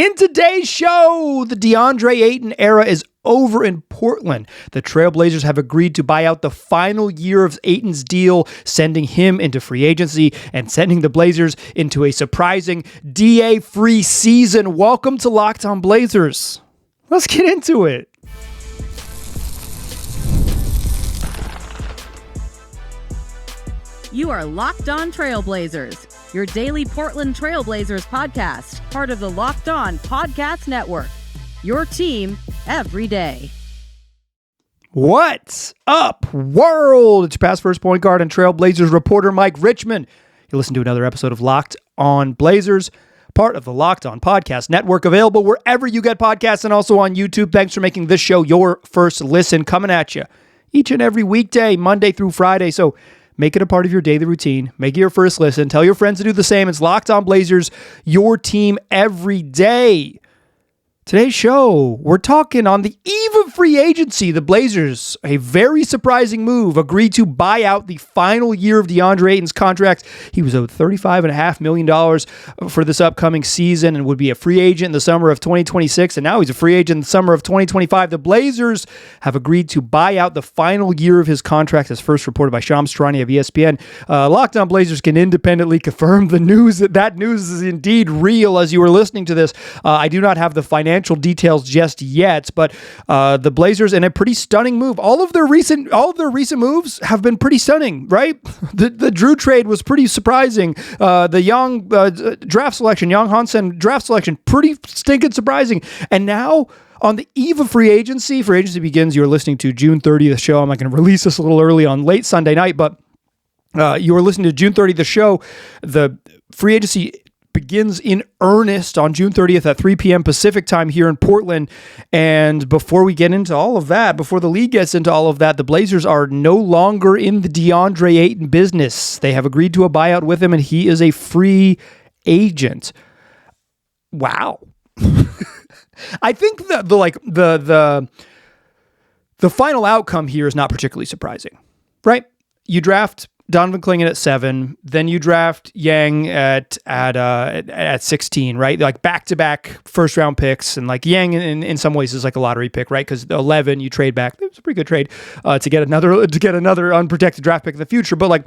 In today's show, the Deandre Ayton era is over in Portland. The Trailblazers have agreed to buy out the final year of Ayton's deal, sending him into free agency and sending the Blazers into a surprising DA-free season. Welcome to Locked On Blazers. Let's get into it. You are Locked On Trailblazers, your daily Portland Trailblazers podcast, part of the Locked On Podcast Network. Your team every day. What's up, world? It's your past first point guard and Trailblazers reporter Mike Richmond. You listen to another episode of Locked On Blazers, part of the Locked On Podcast Network, available wherever you get podcasts and also on YouTube. Thanks for making this show your first listen, coming at you each and every weekday, Monday through Friday. So make it a part of your daily routine. Make it your first listen. Tell your friends to do the same. It's Locked On Blazers, your team every day. Today's show, we're talking on the eve of free agency. The Blazers, a very surprising move, agreed to buy out the final year of Deandre Ayton's contract. He was owed $35.5 million for this upcoming season and would be a free agent in the summer of 2026. And now he's a free agent in the summer of 2025. The Blazers have agreed to buy out the final year of his contract, as first reported by Shams Charania of ESPN. Locked On Blazers can independently confirm the news that news is indeed real as you were listening to this. I do not have the financial details just yet, but the Blazers in a pretty stunning move. All of their recent moves have been pretty stunning, right? The Drew trade was pretty surprising. The Young draft selection, Young Hansen draft selection, pretty stinking surprising. And now, on the eve of free agency begins. You're listening to June 30th show. I'm not going to release this a little early on late Sunday night, but you were listening to June 30th the show. The free agency begins in earnest on June 30th at 3 p.m. Pacific time here in Portland. And before we get into all of that, before the league gets into all of that, the Blazers are no longer in the Deandre Ayton business. They have agreed to a buyout with him, and he is a free agent. Wow. I think the final outcome here is not particularly surprising, right? You draft Donovan Clingan at 7, then you draft Yang at 16, right? Like back-to-back first-round picks, and like Yang in some ways is like a lottery pick, right? Because 11 you trade back. It was a pretty good trade to get another unprotected draft pick in the future. But like,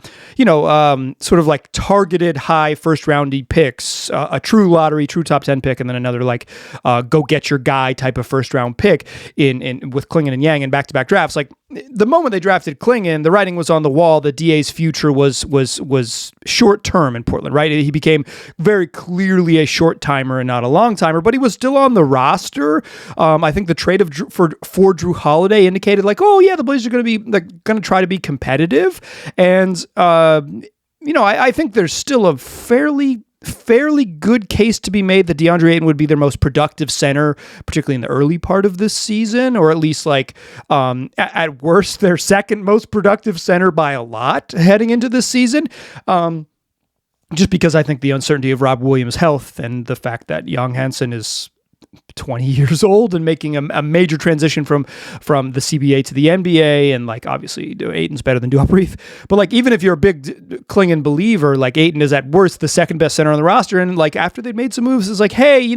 sort of like targeted high first-roundy picks, a true lottery, true top 10 pick, and then another like go get your guy type of first-round pick in with Clingan and Yang in back-to-back drafts. Like the moment they drafted Clingan, the writing was on the wall. The DA's future was short term in Portland, right? He became very clearly a short timer and not a long timer, but he was still on the roster. I think the trade for Drew Holiday indicated like, oh yeah, the Blazers are going to be like going to try to be competitive, and I think there's still a fairly good case to be made that Deandre Ayton would be their most productive center, particularly in the early part of this season, or at least like at worst, their second most productive center by a lot heading into this season. Just because I think the uncertainty of Rob Williams' health and the fact that Young Hansen is 20 years old and making a major transition from the CBA to the NBA, and like obviously Ayton's better than Duabrief, but like even if you're a big Clingan believer, like Ayton is at worst the second best center on the roster, and like after they've made some moves, it's like, hey,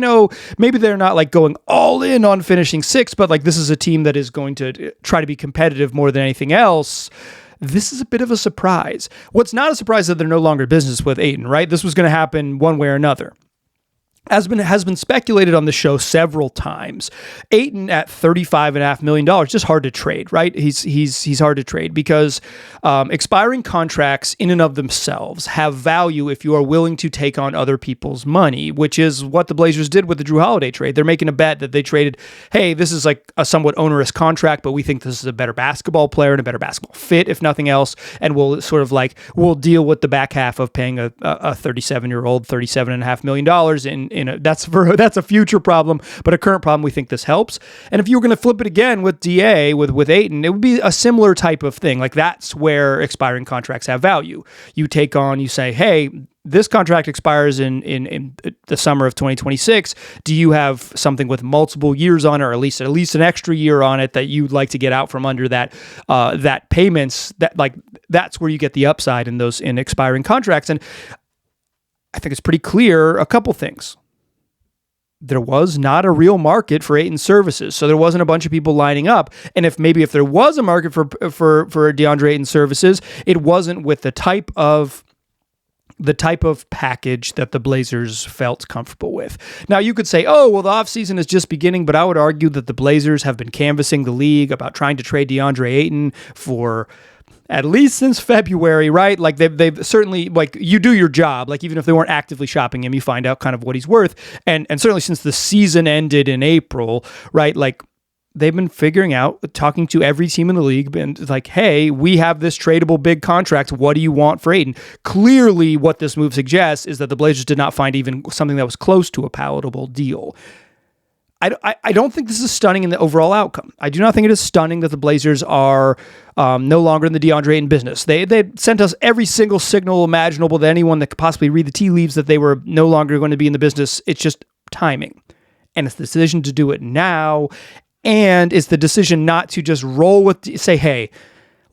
maybe they're not like going all in on finishing sixth, but like this is a team that is going to try to be competitive more than anything else. This is a bit of a surprise. What's not a surprise that they're no longer business with Ayton, right? This was going to happen one way or another. Has been speculated on the show several times. Ayton at $35.5 million, just hard to trade, right? He's hard to trade because expiring contracts in and of themselves have value if you are willing to take on other people's money, which is what the Blazers did with the Drew Holiday trade. They're making a bet that they traded, hey, this is like a somewhat onerous contract, but we think this is a better basketball player and a better basketball fit, if nothing else, and we'll deal with the back half of paying a 37-year-old $37.5 million that's a future problem, but a current problem. We think this helps. And if you were going to flip it again with DA with Ayton, it would be a similar type of thing. Like that's where expiring contracts have value. You say, hey, this contract expires in the summer of 2026. Do you have something with multiple years on it, or at least an extra year on it that you'd like to get out from under that payments? That's where you get the upside in expiring contracts. And I think it's pretty clear a couple things. there was not a real market for Ayton's services. So there wasn't a bunch of people lining up. And if there was a market for Deandre Ayton's services, it wasn't with the type of package that the Blazers felt comfortable with. Now, you could say, oh, well, the offseason is just beginning, but I would argue that the Blazers have been canvassing the league about trying to trade Deandre Ayton for at least since February, right? Like they've certainly, like, you do your job. Like, even if they weren't actively shopping him, you find out kind of what he's worth. And certainly since the season ended in April, right? Like, they've been figuring out, talking to every team in the league, and like, hey, we have this tradable big contract. What do you want for Ayton? Clearly, what this move suggests is that the Blazers did not find even something that was close to a palatable deal. I don't think this is stunning in the overall outcome. I do not think it is stunning that the Blazers are no longer in the Deandre Ayton business. They sent us every single signal imaginable to anyone that could possibly read the tea leaves that they were no longer going to be in the business. It's just timing. And it's the decision to do it now. And it's the decision not to just roll with, say, hey,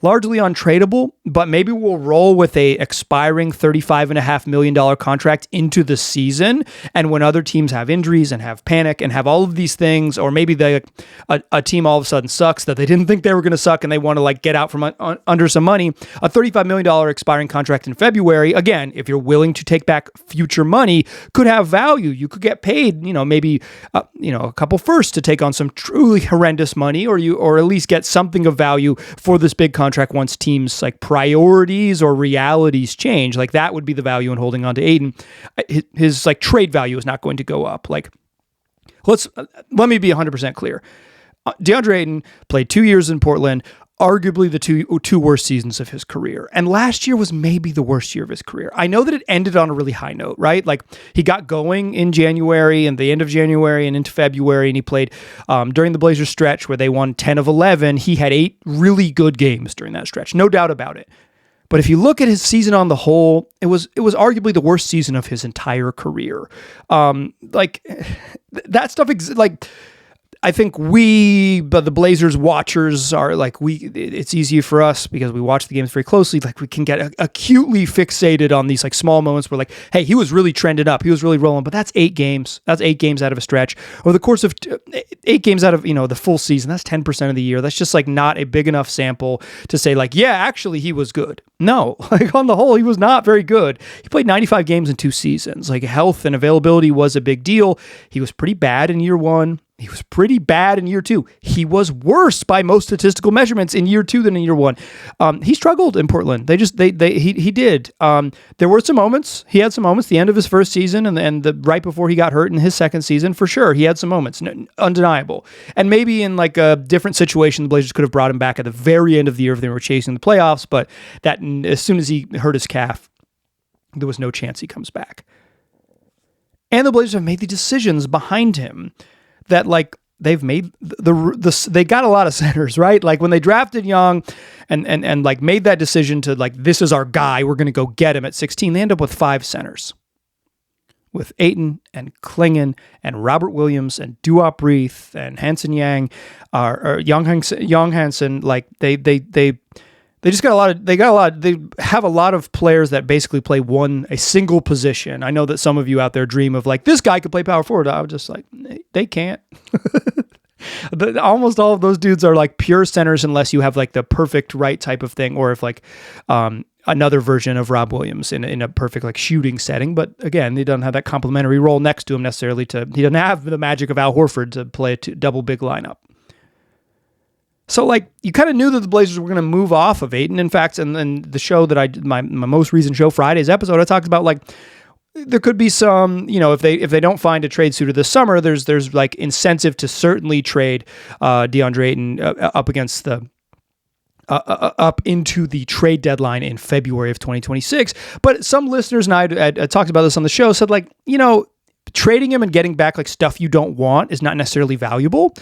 largely untradeable, but maybe we'll roll with a expiring $35.5 million contract into the season. And when other teams have injuries and have panic and have all of these things, or maybe a team all of a sudden sucks that they didn't think they were going to suck and they want to like get out from under some money, a $35 million expiring contract in February, again, if you're willing to take back future money, could have value. You could get paid, maybe a couple firsts to take on some truly horrendous money, or at least get something of value for this big contract once teams like priorities or realities change. Like, that would be the value in holding on to Ayton. His like trade value is not going to go up. Like, let me be 100% clear. Deandre Ayton played 2 years in Portland, arguably the two worst seasons of his career. And last year was maybe the worst year of his career. I know that it ended on a really high note, right? Like, he got going in January and the end of January and into February, and he played during the Blazers stretch where they won 10 of 11. He had 8 really good games during that stretch, no doubt about it. But if you look at his season on the whole, it was arguably the worst season of his entire career. That stuff, I think but the Blazers watchers are like, it's easy for us because we watch the games very closely. Like, we can get acutely fixated on these like small moments where like, hey, he was really trending up. He was really rolling, but that's 8 games. That's 8 games out of a stretch. Over the course of 8 games out of, the full season, that's 10% of the year. That's just like not a big enough sample to say like, yeah, actually he was good. No, like on the whole, he was not very good. He played 95 games in 2 seasons. Like, health and availability was a big deal. He was pretty bad in year 1. He was pretty bad in year 2. He was worse by most statistical measurements in year 2 than in year 1. He struggled in Portland. He did. There were some moments. He had some moments. The end of his first season and the right before he got hurt in his second season, for sure, he had some moments, undeniable. And maybe in like a different situation, the Blazers could have brought him back at the very end of the year if they were chasing the playoffs. But that, as soon as he hurt his calf, there was no chance he comes back. And the Blazers have made the decisions behind him that like they've made they got a lot of centers, right? Like, when they drafted Young and like made that decision to like, this is our guy, we're going to go get him at 16, they end up with 5 centers. With Ayton and Klingon and Robert Williams and Duop Reith and Hansen Yang, or Young Hansen, like they just got a lot of, they have a lot of players that basically play a single position. I know that some of you out there dream of like, this guy could play power forward. I was just like, they can't. Almost all of those dudes are like pure centers unless you have like the perfect right type of thing, or if like another version of Rob Williams in a perfect like shooting setting. But again, he doesn't have that complementary role next to him necessarily. He doesn't have the magic of Al Horford to play a double big lineup. So, like, you kind of knew that the Blazers were going to move off of Ayton. In fact, and the show that I did, my most recent show, Friday's episode, I talked about, like, there could be some, if they don't find a trade suitor this summer, there's like incentive to certainly trade Deandre Ayton up against the up into the trade deadline in February of 2026. But some listeners, and I talked about this on the show, said like, trading him and getting back like stuff you don't want is not necessarily valuable.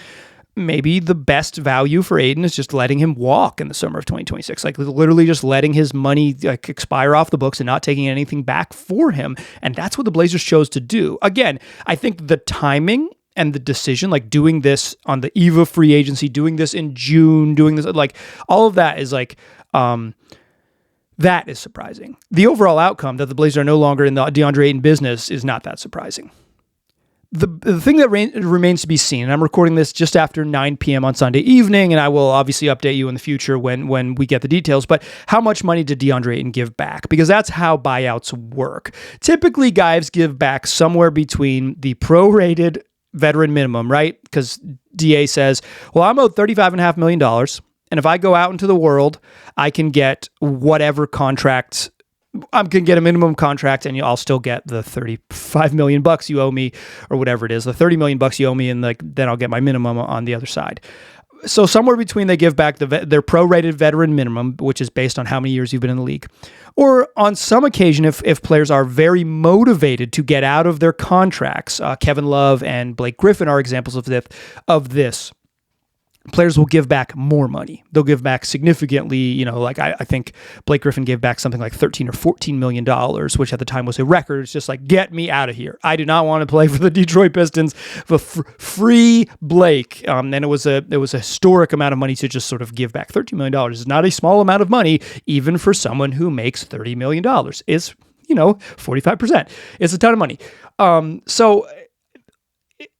Maybe the best value for Ayton is just letting him walk in the summer of 2026, like literally just letting his money like expire off the books and not taking anything back for him. And that's what the Blazers chose to do. Again, I think the timing and the decision, like doing this on the eve of free agency, doing this in June, doing this, like all of that is like, that is surprising. The overall outcome that the Blazers are no longer in the Deandre Ayton business is not that surprising. The thing that remains to be seen, and I'm recording this just after 9 p.m. on Sunday evening, and I will obviously update you in the future when we get the details, but how much money did Deandre Ayton give back? Because that's how buyouts work. Typically, guys give back somewhere between the prorated veteran minimum, right? Because DA says, well, I'm owed $35.5 million, and if I go out into the world, I can get whatever contract I can get a minimum contract and I'll still get the $35 million you owe me or whatever it is, the $30 million you owe me, and then I'll get my minimum on the other side. So somewhere between they give back their prorated veteran minimum, which is based on how many years you've been in the league, or on some occasion, if players are very motivated to get out of their contracts, Kevin Love and Blake Griffin are examples of this. Players will give back more money. They'll give back significantly, like I think Blake Griffin gave back something like $13 or $14 million, which at the time was a record. It's just like, get me out of here. I do not want to play for the Detroit Pistons. Free Blake. And it was a historic amount of money to just sort of give back. $13 million is not a small amount of money, even for someone who makes $30 million. It's, 45%. It's a ton of money. So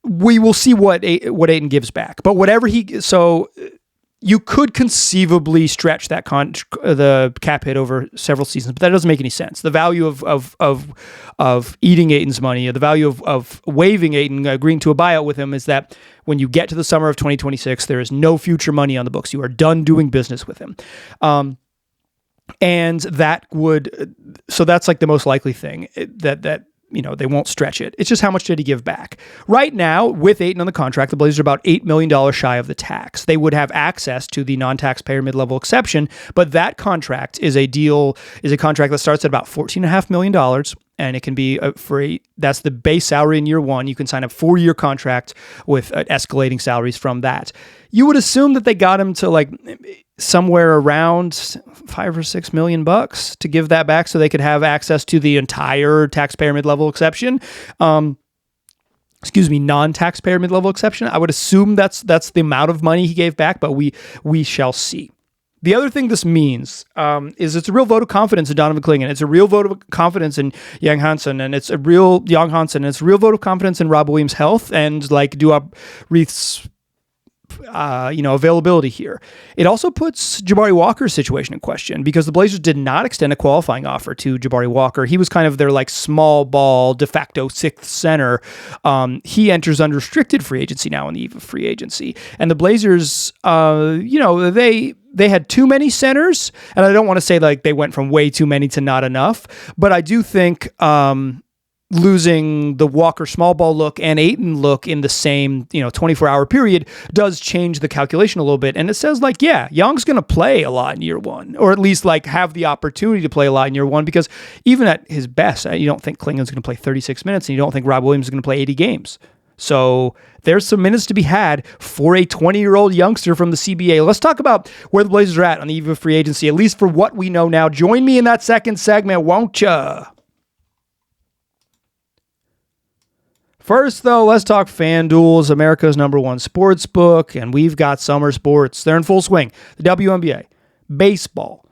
we will see what Ayton gives back, but whatever you could conceivably stretch that the cap hit over several seasons, but that doesn't make any sense. The value of eating Ayton's money, the value of waiving Ayton, agreeing to a buyout with him, is that when you get to the summer of 2026, there is no future money on the books. You are done doing business with him. And that's like the most likely thing that they won't stretch it. It's just how much did he give back? Right now, with Ayton on the contract, the Blazers are about $8 million shy of the tax. They would have access to the non-taxpayer mid-level exception, but that contract is a contract that starts at about $14.5 million, and it can be that's the base salary in year one. You can sign a 4-year contract with escalating salaries from that. You would assume that they got him to like somewhere around $5 or $6 million to give that back so they could have access to the entire taxpayer mid-level exception. Non-taxpayer mid-level exception. I would assume that's the amount of money he gave back, but we shall see. The other thing this means is it's a real vote of confidence in Donovan Clingan. It's a real vote of confidence in Young Hansen, and it's a real vote of confidence in Rob Williams' health and like Duop Reith's availability here. It also puts Jabari Walker's situation in question because the Blazers did not extend a qualifying offer to Jabari Walker. He was kind of their like small ball de facto sixth center. He enters unrestricted free agency now on the eve of free agency. And the Blazers, they had too many centers, and I don't want to say like they went from way too many to not enough, but I do think losing the Walker small ball look and Ayton look in the same 24-hour period does change the calculation a little bit. And it says like, yeah, Young's going to play a lot in year one, or at least like have the opportunity to play a lot in year one, because even at his best, you don't think Clingan's going to play 36 minutes, and you don't think Rob Williams is going to play 80 games. So there's some minutes to be had for a 20-year-old youngster from the CBA. Let's talk about where the Blazers are at on the eve of free agency, at least for what we know now. Join me in that second segment, won't ya? First, though, let's talk FanDuel, America's #1 sports book, and we've got summer sports. They're in full swing. The WNBA, baseball,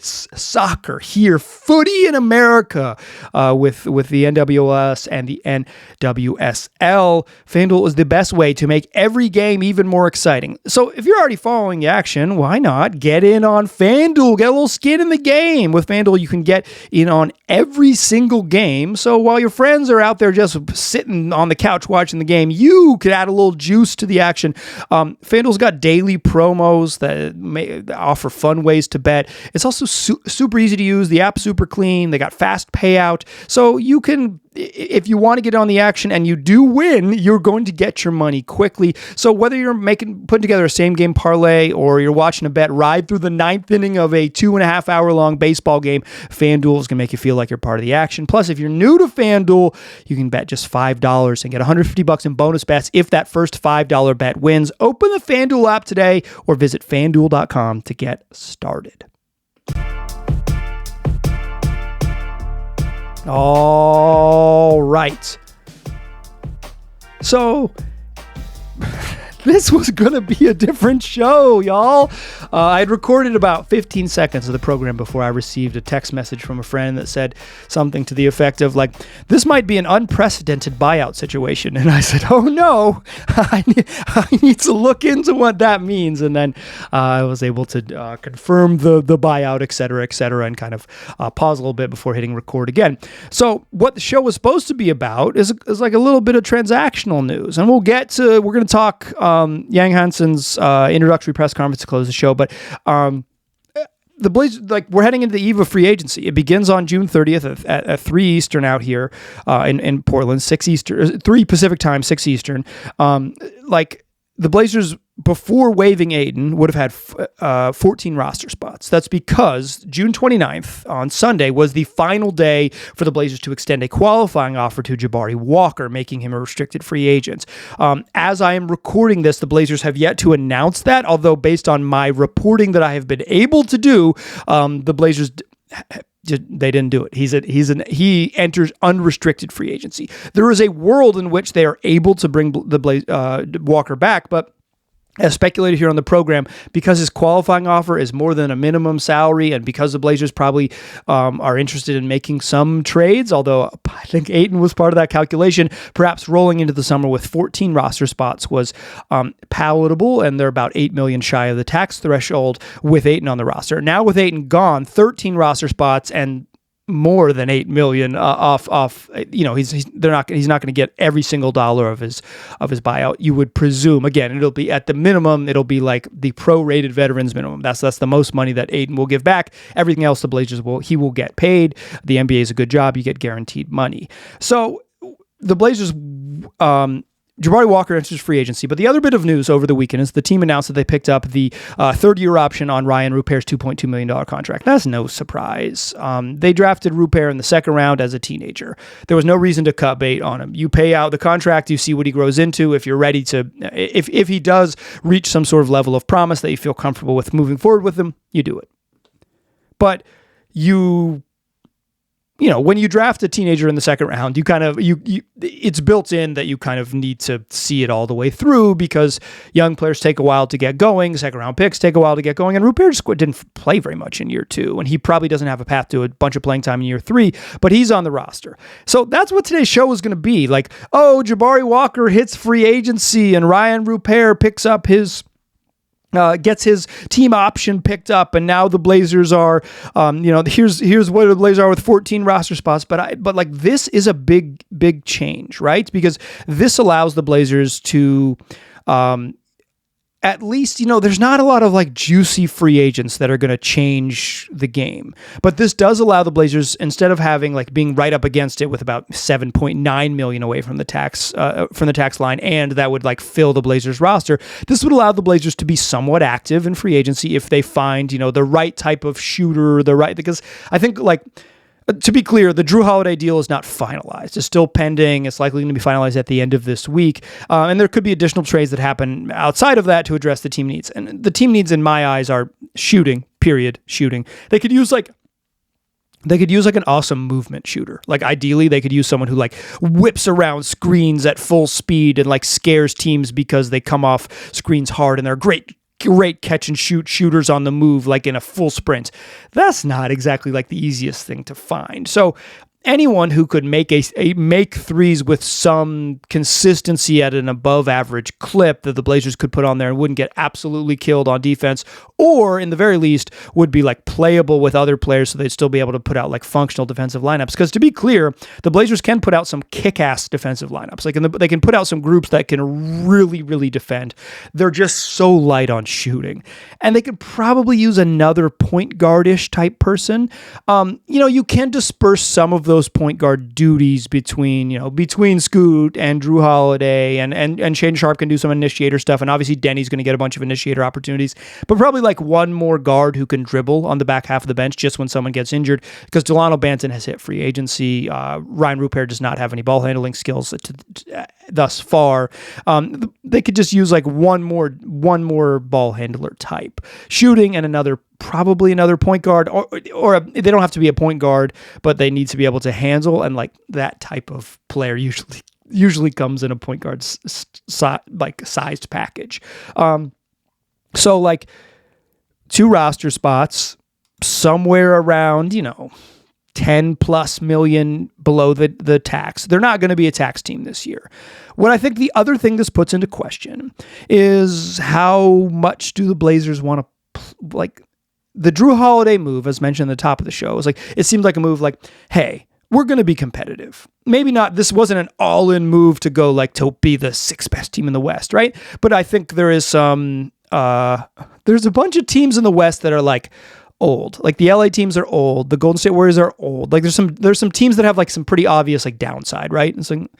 soccer here, footy in America with the NWS and the NWSL. FanDuel is the best way to make every game even more exciting. So if you're already following the action, why not get in on FanDuel? Get a little skin in the game. With FanDuel, you can get in on every single game. So while your friends are out there just sitting on the couch watching the game, you could add a little juice to the action. FanDuel's got daily promos that offer fun ways to bet. It's also super easy to use. The app's super clean. They got fast payout. So you can, if you want to get on the action and you do win, you're going to get your money quickly. So whether you're putting together a same game parlay or you're watching a bet ride through the 9th inning of a 2.5 hour long baseball game, FanDuel is going to make you feel like you're part of the action. Plus, if you're new to FanDuel, you can bet just $5 and get $150 in bonus bets if that first $5 bet wins. Open the FanDuel app today or visit FanDuel.com to get started. All right. So This was going to be a different show, y'all. I had recorded about 15 seconds of the program before I received a text message from a friend that said something to the effect of like, this might be an unprecedented buyout situation. And I said, oh no, I need to look into what that means. And then I was able to confirm the buyout, et cetera, and kind of pause a little bit before hitting record again. So what the show was supposed to be about is like a little bit of transactional news. And we're going to talk Yang Hansen's introductory press conference to close the show, but the Blazers, like, we're heading into the eve of free agency. It begins on June 30th at 3 Eastern out here in Portland, 6 Eastern, 3 Pacific time, 6 Eastern. Like, the Blazers, before waiving Ayton, would have had 14 roster spots. That's because June 29th, on Sunday, was the final day for the Blazers to extend a qualifying offer to Jabari Walker, making him a restricted free agent. As I am recording this, the Blazers have yet to announce that, although based on my reporting that I have been able to do, the Blazers... They didn't do it. He enters unrestricted free agency. There is a world in which they are able to bring Walker back, but as speculated here on the program, because his qualifying offer is more than a minimum salary, and because the Blazers probably are interested in making some trades, although I think Ayton was part of that calculation, perhaps rolling into the summer with 14 roster spots was palatable, and they're about $8 million shy of the tax threshold with Ayton on the roster. Now with Ayton gone, 13 roster spots and more than $8 million off. You know, he's not going to get every single dollar of his buyout. You would presume, again, it'll be at the minimum, it'll be like the prorated veterans minimum. That's the most money that Ayton will give back. Everything else the Blazers will get paid. The NBA is a good job. You get guaranteed money. So the Blazers, Jabari Walker enters free agency. But the other bit of news over the weekend is the team announced that they picked up the third-year option on Ryan Rupert's $2.2 million contract. That's no surprise. They drafted Rupert in the second round as a teenager. There was no reason to cut bait on him. You pay out the contract, you see what he grows into. If you're ready to, if he does reach some sort of level of promise that you feel comfortable with moving forward with him, you do it. But you know, when you draft a teenager in the second round, it's built in that you kind of need to see it all the way through, because young players take a while to get going. Second round picks take a while to get going. And Rupert didn't play very much in year 2, and he probably doesn't have a path to a bunch of playing time in year 3, but he's on the roster. So that's what today's show is going to be. Like, oh, Jabari Walker hits free agency and Ryan Rupert picks up gets his team option picked up, and now the Blazers are, here's what the Blazers are with 14 roster spots. But like, this is a big change, right? Because this allows the Blazers to, at least, there's not a lot of like juicy free agents that are going to change the game. But this does allow the Blazers, instead of having like being right up against it with about $7.9 million away from the tax line, and that would like fill the Blazers roster, this would allow the Blazers to be somewhat active in free agency if they find, the right type of shooter, because I think, like, to be clear, the Jrue Holiday deal is not finalized. It's still pending. It's likely going to be finalized at the end of this week. And there could be additional trades that happen outside of that to address the team needs. And the team needs, in my eyes, are shooting, period, shooting. They could use an awesome movement shooter. Like, ideally, they could use someone who like whips around screens at full speed and like scares teams because they come off screens hard, and they're great catch and shoot shooters on the move, like in a full sprint. That's not exactly like the easiest thing to find. So anyone who could make make threes with some consistency at an above average clip that the Blazers could put on there and wouldn't get absolutely killed on defense, or in the very least would be like playable with other players so they'd still be able to put out like functional defensive lineups. Because to be clear, the Blazers can put out some kick-ass defensive lineups. Like, they can put out some groups that can really, really defend. They're just so light on shooting. And they could probably use another point guard-ish type person. You can disperse some of those point guard duties between Scoot and Jrue Holiday, and Shane Sharp can do some initiator stuff, and obviously Denny's going to get a bunch of initiator opportunities, but probably like one more guard who can dribble on the back half of the bench just when someone gets injured, because Delano Banton has hit free agency. Ryan Rupert does not have any ball handling skills thus far. They could just use like one more ball handler type shooting, and probably another point guard, or they don't have to be a point guard, but they need to be able to handle, and like that type of player usually usually comes in a point guard sized package. So like 2 roster spots, somewhere around, 10 plus million below the tax. They're not going to be a tax team this year. What I think the other thing this puts into question is how much do the Blazers want to, like, the Drew Holiday move, as mentioned at the top of the show, is like, it seemed like a move like, hey, we're going to be competitive. Maybe not, this wasn't an all-in move to go like to be the 6th best team in the West, right? But I think there is some, there's a bunch of teams in the West that are like old. Like the LA teams are old. The Golden State Warriors are old. Like there's some teams that have like some pretty obvious like downside, right? It's like,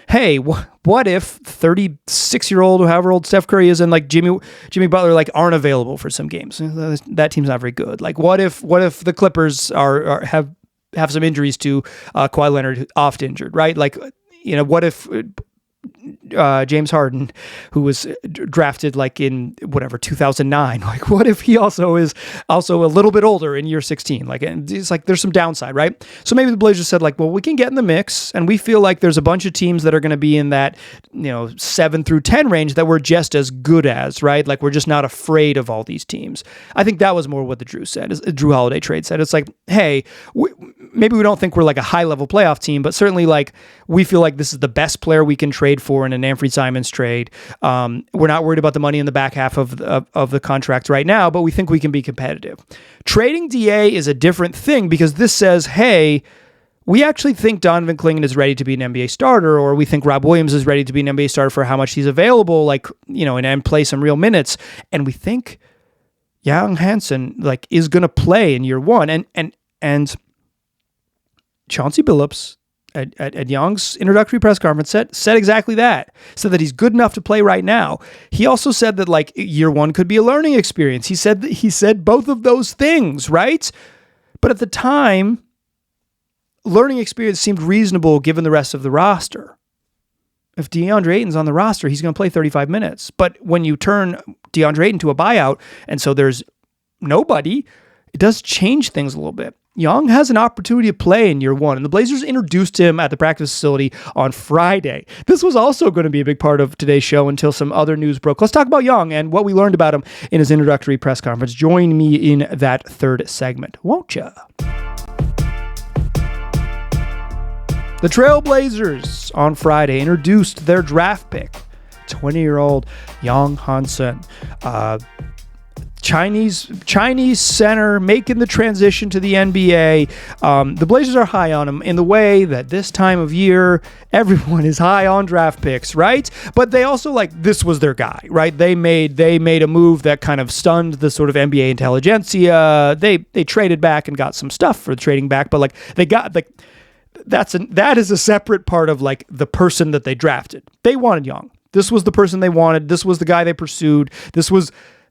hey, what if 36-year-old or however old Steph Curry is and like Jimmy Butler like aren't available for some games? That team's not very good. Like what if the Clippers have some injuries to Kawhi Leonard, oft injured, right? Like, what if James Harden, who was drafted like in 2009, like what if he also is a little bit older in year 16? Like, it's like there's some downside, right? So maybe the Blazers said like, well, we can get in the mix, and we feel like there's a bunch of teams that are going to be in that 7 through 10 range that we're just as good as, right? Like we're just not afraid of all these teams. I think that was more what the Drew Holiday trade said. It's like, hey, maybe we don't think we're like a high level playoff team, but certainly like we feel like this is the best player we can trade for in an Anfernee Simons trade. We're not worried about the money in the back half of the contract right now, but we think we can be competitive. Trading DA is a different thing because this says, hey, we actually think Donovan Clingan is ready to be an NBA starter, or we think Rob Williams is ready to be an NBA starter for how much he's available, like, and play some real minutes. And we think Young Hansen like is going to play in year 1. And Chauncey Billups at Young's introductory press conference said exactly that. Said that he's good enough to play right now. He also said that like year 1 could be a learning experience. He said both of those things, right? But at the time, learning experience seemed reasonable given the rest of the roster. If Deandre Ayton's on the roster, he's going to play 35 minutes. But when you turn Deandre Ayton to a buyout, and so there's nobody, it does change things a little bit. Young has an opportunity to play in year 1, and the Blazers introduced him at the practice facility on Friday. This was also going to be a big part of today's show until some other news broke. Let's talk about Young and what we learned about him in his introductory press conference. Join me in that third segment, won't ya? The Trailblazers on Friday introduced their draft pick, 20-year-old Young Hansen. Chinese center making the transition to the NBA. The Blazers are high on him in the way that this time of year, everyone is high on draft picks, right? But they also this was their guy, right? They made a move that kind of stunned the sort of NBA intelligentsia. They traded back and got some stuff for trading back, but they got that is a separate part of the person that they drafted. They wanted Young. This was the person they wanted. This was the guy they pursued.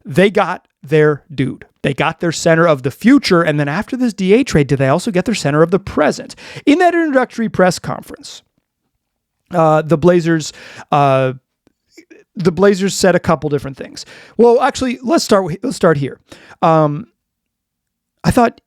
They got their dude. They got their center of the future. And then after this DA trade, did they also get their center of the present? In that introductory press conference, the Blazers said a couple different things. Well, actually, let's start here. I thought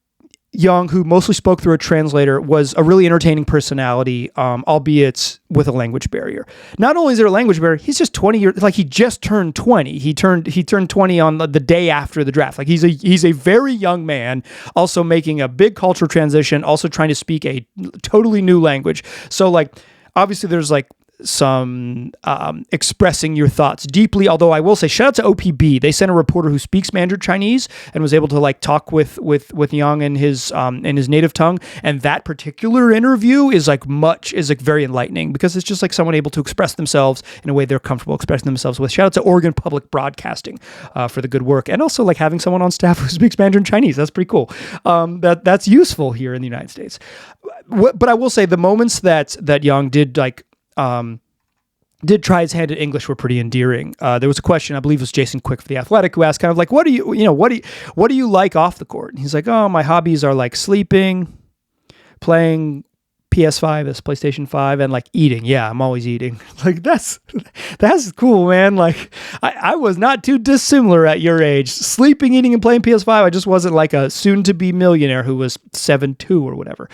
Young, who mostly spoke through a translator, was a really entertaining personality, albeit with a language barrier. Not only is there a language barrier, he's just 20 years, he just turned 20. He turned 20 on the day after the draft. He's a very young man, also making a big cultural transition, also trying to speak a totally new language. So obviously there's some expressing your thoughts deeply, although I will say shout out to OPB. They sent a reporter who speaks Mandarin Chinese and was able to talk with Young in his native tongue, and that particular interview is very enlightening because it's just someone able to express themselves in a way they're comfortable expressing themselves with. Shout out to Oregon Public Broadcasting for the good work, and also having someone on staff who speaks Mandarin Chinese. That's pretty cool. That's useful here in the United States. But I will say the moments that Young did did try his hand at English were pretty endearing. There was a question, I believe it was Jason Quick for The Athletic, who asked what do you like off the court? And he's like, oh, my hobbies are sleeping, playing PS5, this PlayStation 5, and eating. Yeah, I'm always eating. That's cool, man. I was not too dissimilar at your age. Sleeping, eating, and playing PS5. I just wasn't a soon-to-be millionaire who was 7'2" or whatever.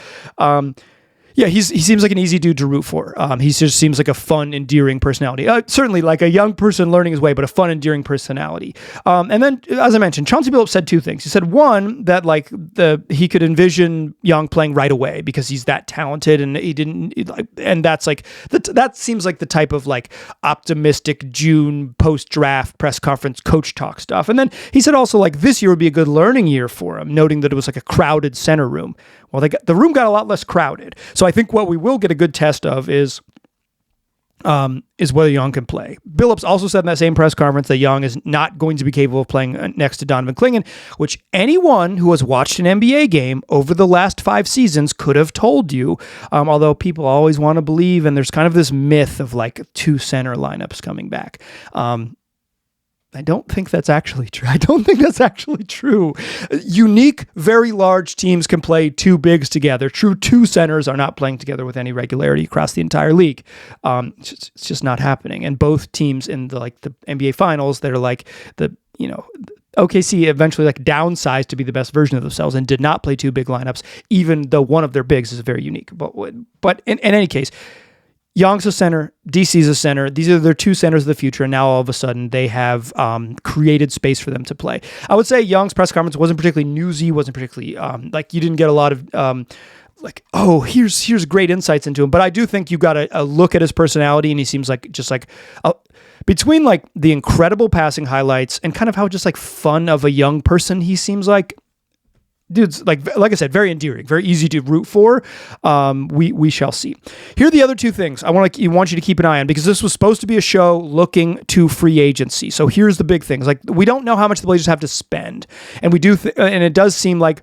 Yeah, he seems like an easy dude to root for. He just seems like a fun, endearing personality. Certainly like a young person learning his way, but a fun, endearing personality. And then, as I mentioned, Chauncey Billups said two things. He said, one, that like he could envision Young playing right away because he's that talented, and and that's like that seems like the type of like optimistic June post-draft press conference coach talk stuff. And then he said also like this year would be a good learning year for him, noting that it was like a crowded center room. Well, the room got a lot less crowded. So I think what we will get a good test of is whether Young can play. Billups also said in that same press conference that Young is not going to be capable of playing next to Donovan Clingan, which anyone who has watched an NBA game over the last 5 seasons could have told you, although people always want to believe, and there's kind of this myth of like 2 center lineups coming back. I don't think that's actually true. Unique, very large teams can play 2 bigs together. True 2 centers are not playing together with any regularity across the entire league. It's just not happening. And both teams in the NBA Finals, they're like OKC eventually like downsized to be the best version of themselves and did not play 2 big lineups, even though one of their bigs is very unique. But in any case, Young's a center, DC's a center. These are their 2 centers of the future, and now all of a sudden they have created space for them to play. I would say Young's press conference wasn't particularly newsy, wasn't particularly you didn't get a lot of here's great insights into him. But I do think you got a look at his personality, and he seems like just like between like the incredible passing highlights and kind of how just like fun of a young person he seems like. Dude's like I said, very endearing, very easy to root for. We shall see. Here are the other 2 things I want you to keep an eye on, because this was supposed to be a show looking to free agency. So here's the big things. Like, we don't know how much the Blazers have to spend, and we do, and it does seem like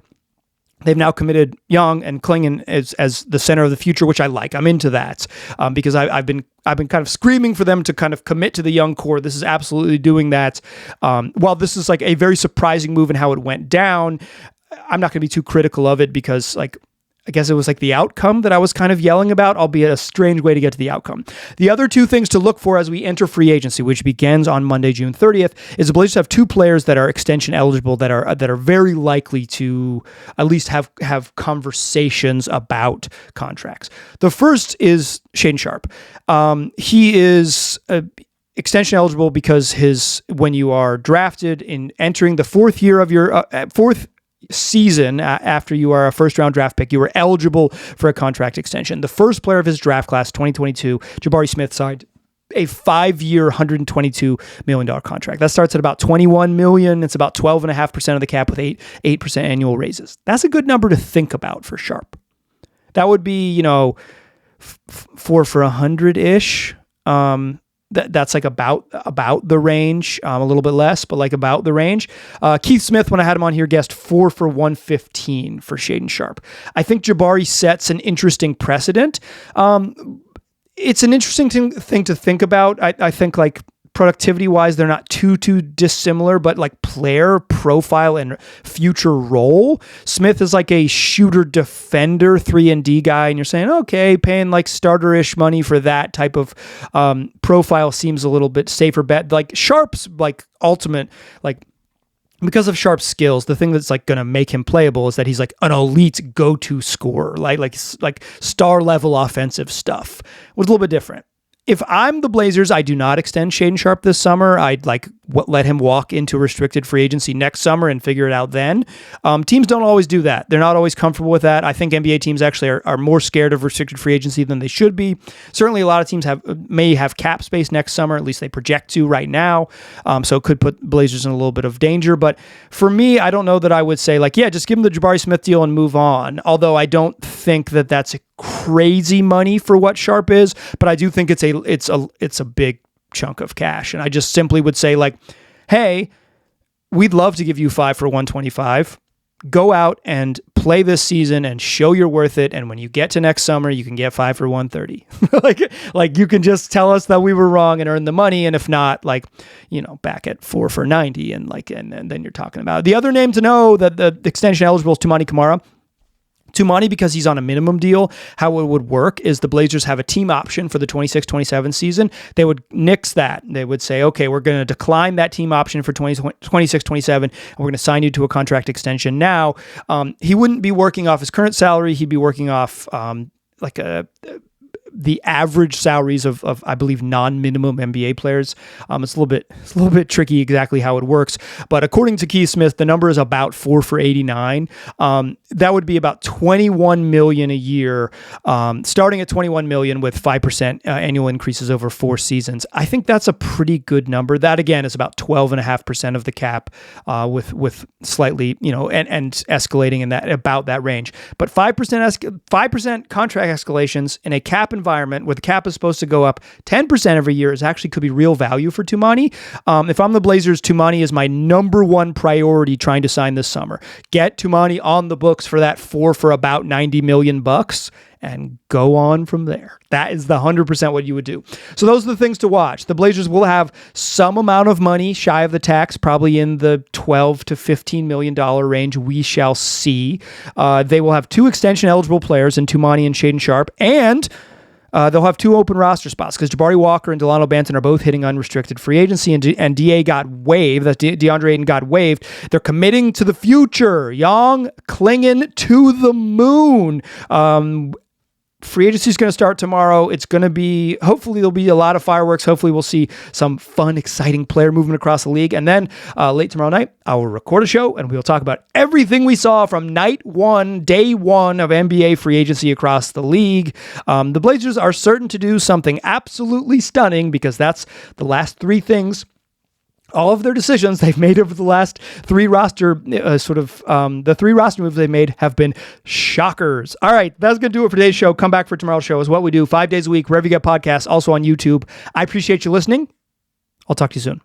they've now committed Young and Clingan as the center of the future, which I like. I'm into that because I've been kind of screaming for them to kind of commit to the young core. This is absolutely doing that. While this is like a very surprising move in how it went down, I'm not going to be too critical of it because like I guess it was like the outcome that I was kind of yelling about, albeit a strange way to get to the outcome. The other 2 things to look for as we enter free agency, which begins on Monday, June 30th, is the Blazers have 2 players that are extension eligible that are very likely to at least have conversations about contracts. The first is Shaedon Sharpe. He is extension eligible because when you are drafted in entering the 4th year of your 4th season after you are a first-round draft pick, you were eligible for a contract extension. The first player of his draft class, 2022, Jabari Smith, signed a 5-year, $122 million contract. That starts at about $21 million. It's about 12.5% of the cap with 8% annual raises. That's a good number to think about for Sharpe. That would be, 4 for 100-ish. That's like about the range, a little bit less, but like about the range. Keith Smith, when I had him on here, guessed 4 for 115 for Shaedon Sharpe. I think Jabari sets an interesting precedent. It's an interesting thing to think about. I think like productivity-wise, they're not too dissimilar, but like player profile and future role, Smith is like a shooter-defender 3-and-D guy, and you're saying, okay, paying like starter-ish money for that type of profile seems a little bit safer bet. Like Sharpe's like ultimate, like because of Sharpe's skills, the thing that's like going to make him playable is that he's like an elite go-to scorer, like star-level offensive stuff. It was a little bit different. If I'm the Blazers, I do not extend Shaedon Sharpe this summer. I'd let him walk into restricted free agency next summer and figure it out then. Teams don't always do that. They're not always comfortable with that. I think NBA teams actually are more scared of restricted free agency than they should be. Certainly a lot of teams may have cap space next summer, at least they project to right now. So it could put Blazers in a little bit of danger. But for me, I don't know that I would say just give him the Jabari Smith deal and move on. Although I don't think that that's a crazy money for what Sharpe is, but I do think it's a big chunk of cash. And I just simply would say hey, we'd love to give you 5 for 125. Go out and play this season and show you're worth it. And when you get to next summer, you can get 5 for 130. like you can just tell us that we were wrong and earn the money. And if not, back at 4 for 90 and then you're talking about it. The other name to know that the extension eligible is Toumani Camara. Toumani, because he's on a minimum deal, how it would work is the Blazers have a team option for the 26-27 season. They would nix that. They would say, okay, we're going to decline that team option for 26-27, and we're going to sign you to a contract extension now. He wouldn't be working off his current salary. He'd be working off the average salaries of I believe non-minimum NBA players. It's a little bit tricky exactly how it works, but according to Keith Smith, the number is about 4 for 89. That would be about 21 million a year, starting at 21 million with 5% annual increases over 4 seasons. I think that's a pretty good number. That again is about 12.5% of the cap, with slightly, and escalating in about that range. But 5% contract escalations in a cap environment where the cap is supposed to go up 10% every year could be real value for Toumani. If I'm the Blazers, Toumani is my number one priority trying to sign this summer. Get Toumani on the books for that 4 for about $90 million and go on from there. That is the 100% what you would do. So those are the things to watch. The Blazers will have some amount of money shy of the tax, probably in the $12 to $15 million range. We shall see. They will have 2 extension eligible players in Toumani and Shaedon Sharpe, and they'll have 2 open roster spots because Jabari Walker and Delano Banton are both hitting unrestricted free agency, and DA got waived. That's Deandre Ayton got waived. They're committing to the future. Young, clinging to the moon. Free agency is going to start tomorrow. It's going to be, hopefully there'll be a lot of fireworks. Hopefully we'll see some fun, exciting player movement across the league. And then late tomorrow night, I will record a show and we'll talk about everything we saw from day one of NBA free agency across the league. The Blazers are certain to do something absolutely stunning because that's the last 3 things. All of their decisions they've made over the last 3 roster, the 3 roster moves they made have been shockers. All right, that's going to do it for today's show. Come back for tomorrow's show is what we do 5 days a week, wherever you get podcasts, also on YouTube. I appreciate you listening. I'll talk to you soon.